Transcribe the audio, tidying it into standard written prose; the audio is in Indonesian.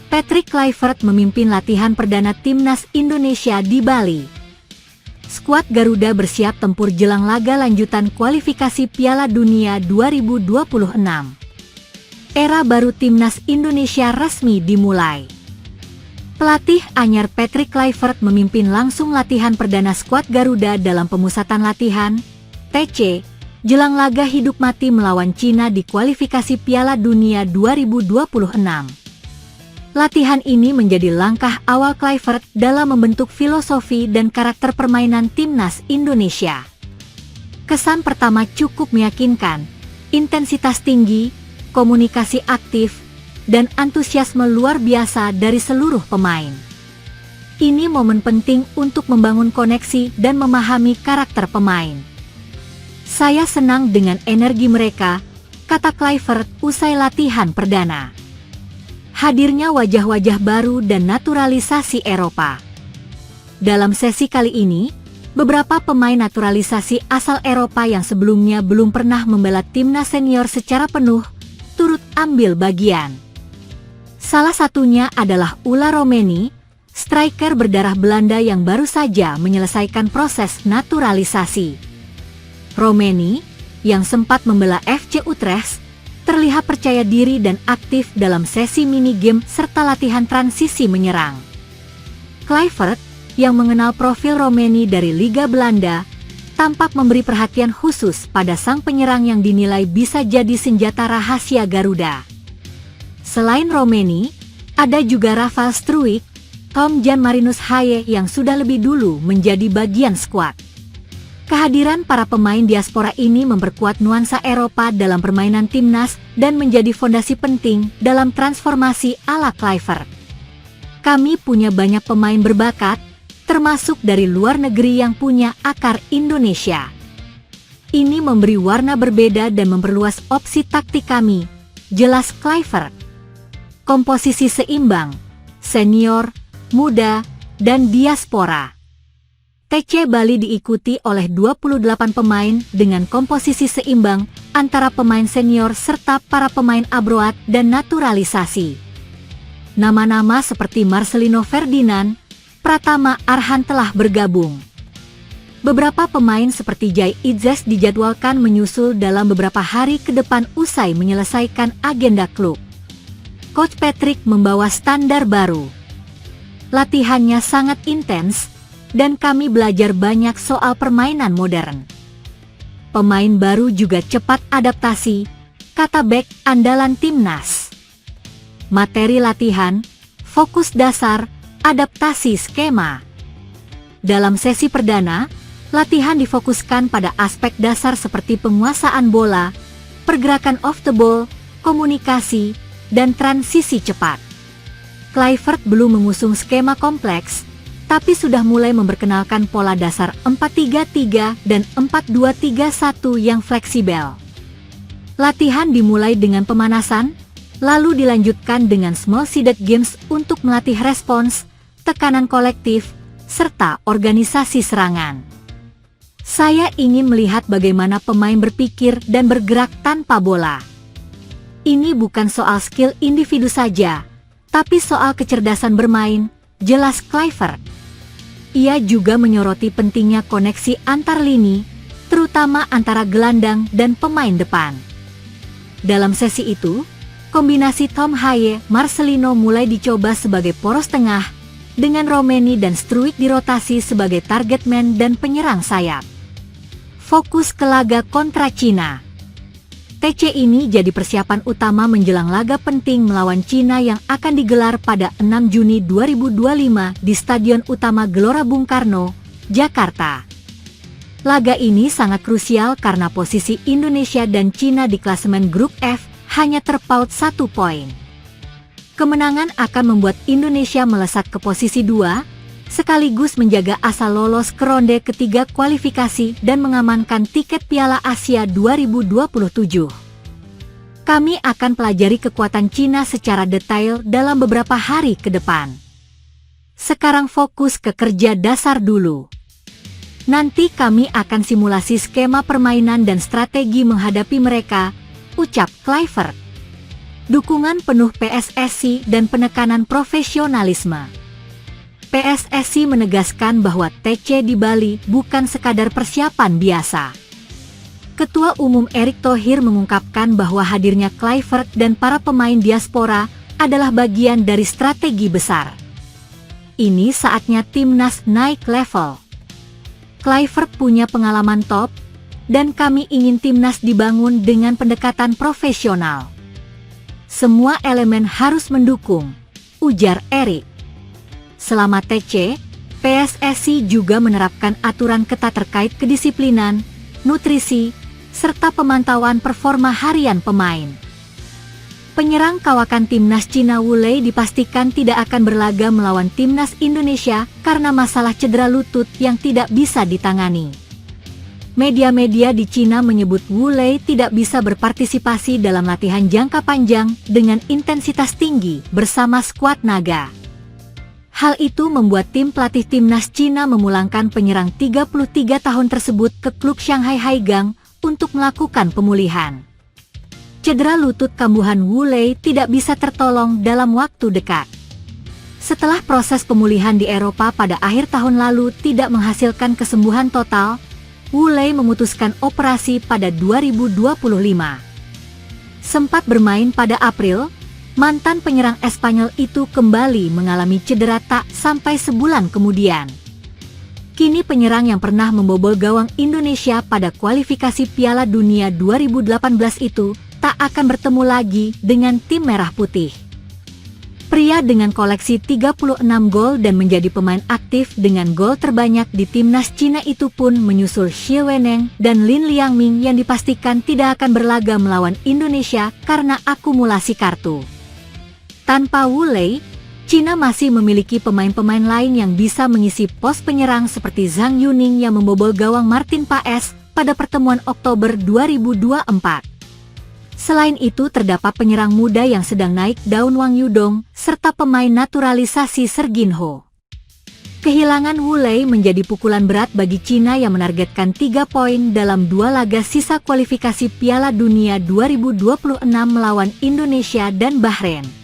Patrick Kluivert memimpin latihan perdana Timnas Indonesia di Bali. Skuad Garuda bersiap tempur jelang laga lanjutan kualifikasi Piala Dunia 2026. Era baru Timnas Indonesia resmi dimulai. Pelatih anyar Patrick Kluivert memimpin langsung latihan perdana skuad Garuda dalam pemusatan latihan (TC) jelang laga hidup mati melawan Cina di kualifikasi Piala Dunia 2026. Latihan ini menjadi langkah awal Kluivert dalam membentuk filosofi dan karakter permainan Timnas Indonesia. Kesan pertama cukup meyakinkan, intensitas tinggi, komunikasi aktif, dan antusiasme luar biasa dari seluruh pemain. Ini momen penting untuk membangun koneksi dan memahami karakter pemain. Saya senang dengan energi mereka, kata Kluivert usai latihan perdana. Hadirnya wajah-wajah baru dan naturalisasi Eropa. Dalam sesi kali ini, beberapa pemain naturalisasi asal Eropa yang sebelumnya belum pernah membela timnas senior secara penuh, turut ambil bagian. Salah satunya adalah Ula Romeni, striker berdarah Belanda yang baru saja menyelesaikan proses naturalisasi. Romeni, yang sempat membela FC Utrecht, terlihat percaya diri dan aktif dalam sesi mini game serta latihan transisi menyerang. Kluivert, yang mengenal profil Romeni dari Liga Belanda, tampak memberi perhatian khusus pada sang penyerang yang dinilai bisa jadi senjata rahasia Garuda. Selain Romeni, ada juga Rafal Struijk, Tom Jan Marinus Haye yang sudah lebih dulu menjadi bagian skuad. Kehadiran para pemain diaspora ini memperkuat nuansa Eropa dalam permainan timnas dan menjadi fondasi penting dalam transformasi ala Kluivert. Kami punya banyak pemain berbakat, termasuk dari luar negeri yang punya akar Indonesia. Ini memberi warna berbeda dan memperluas opsi taktik kami, jelas Kluivert. Komposisi seimbang, senior, muda, dan diaspora. TC Bali diikuti oleh 28 pemain dengan komposisi seimbang antara pemain senior serta para pemain abroad dan naturalisasi. Nama-nama seperti Marcelino Ferdinand, Pratama Arhan telah bergabung. Beberapa pemain seperti Jai Idzes dijadwalkan menyusul dalam beberapa hari ke depan usai menyelesaikan agenda klub. Coach Patrick membawa standar baru. Latihannya sangat intens, dan kami belajar banyak soal permainan modern. Pemain baru juga cepat adaptasi, kata bek andalan timnas. Materi latihan, fokus dasar, adaptasi skema. Dalam sesi perdana, latihan difokuskan pada aspek dasar seperti penguasaan bola, pergerakan off the ball, komunikasi, dan transisi cepat. Kluivert belum mengusung skema kompleks, tapi sudah mulai memperkenalkan pola dasar 4-3-3 dan 4-2-3-1 yang fleksibel. Latihan dimulai dengan pemanasan, lalu dilanjutkan dengan small-seeded games untuk melatih respons, tekanan kolektif, serta organisasi serangan. Saya ingin melihat bagaimana pemain berpikir dan bergerak tanpa bola. Ini bukan soal skill individu saja, tapi soal kecerdasan bermain, jelas Kluivert. Ia juga menyoroti pentingnya koneksi antar lini, terutama antara gelandang dan pemain depan. Dalam sesi itu, kombinasi Tom Haye Marcelino mulai dicoba sebagai poros tengah, dengan Romeni dan Struijk dirotasi sebagai target man dan penyerang sayap. Fokus ke laga kontra Cina. TC ini jadi persiapan utama menjelang laga penting melawan Cina yang akan digelar pada 6 Juni 2025 di Stadion Utama Gelora Bung Karno, Jakarta. Laga ini sangat krusial karena posisi Indonesia dan Cina di klasemen grup F hanya terpaut 1 poin. Kemenangan akan membuat Indonesia melesat ke posisi 2, sekaligus menjaga asa lolos ke ronde ketiga kualifikasi dan mengamankan tiket Piala Asia 2027. Kami akan pelajari kekuatan Cina secara detail dalam beberapa hari ke depan. Sekarang fokus ke kerja dasar dulu. Nanti kami akan simulasi skema permainan dan strategi menghadapi mereka, ucap Kluivert. dukungan penuh PSSI dan penekanan profesionalisme. PSSI menegaskan bahwa TC di Bali bukan sekadar persiapan biasa. Ketua Umum Erick Thohir mengungkapkan bahwa hadirnya Kluivert dan para pemain diaspora adalah bagian dari strategi besar. Ini saatnya timnas naik level. Kluivert punya pengalaman top, dan kami ingin timnas dibangun dengan pendekatan profesional. Semua elemen harus mendukung, ujar Erick. Selama TC, PSSI juga menerapkan aturan ketat terkait kedisiplinan, nutrisi, serta pemantauan performa harian pemain. Penyerang kawakan timnas Cina Wu Lei dipastikan tidak akan berlaga melawan timnas Indonesia karena masalah cedera lutut yang tidak bisa ditangani. Media-media di Cina menyebut Wu Lei tidak bisa berpartisipasi dalam latihan jangka panjang dengan intensitas tinggi bersama skuad naga. Hal itu membuat tim pelatih timnas Cina memulangkan penyerang 33 tahun tersebut ke klub Shanghai Haigang untuk melakukan pemulihan. Cedera lutut kambuhan Wu Lei tidak bisa tertolong dalam waktu dekat. Setelah proses pemulihan di Eropa pada akhir tahun lalu tidak menghasilkan kesembuhan total, Wu Lei memutuskan operasi pada 2025. Sempat bermain pada April, mantan penyerang Espanyol itu kembali mengalami cedera tak sampai sebulan kemudian. Kini penyerang yang pernah membobol gawang Indonesia pada kualifikasi Piala Dunia 2018 itu tak akan bertemu lagi dengan tim merah putih. Pria dengan koleksi 36 gol dan menjadi pemain aktif dengan gol terbanyak di timnas Cina itu pun menyusul Xie Weneng dan Lin Liangming yang dipastikan tidak akan berlaga melawan Indonesia karena akumulasi kartu. Tanpa Wu Lei, Cina masih memiliki pemain-pemain lain yang bisa mengisi pos penyerang seperti Zhang Yuning yang membobol gawang Martin Paes pada pertemuan Oktober 2024. Selain itu terdapat penyerang muda yang sedang naik daun Wang Yudong, serta pemain naturalisasi Serginho. Kehilangan Wu Lei menjadi pukulan berat bagi Cina yang menargetkan 3 poin dalam 2 laga sisa kualifikasi Piala Dunia 2026 melawan Indonesia dan Bahrain.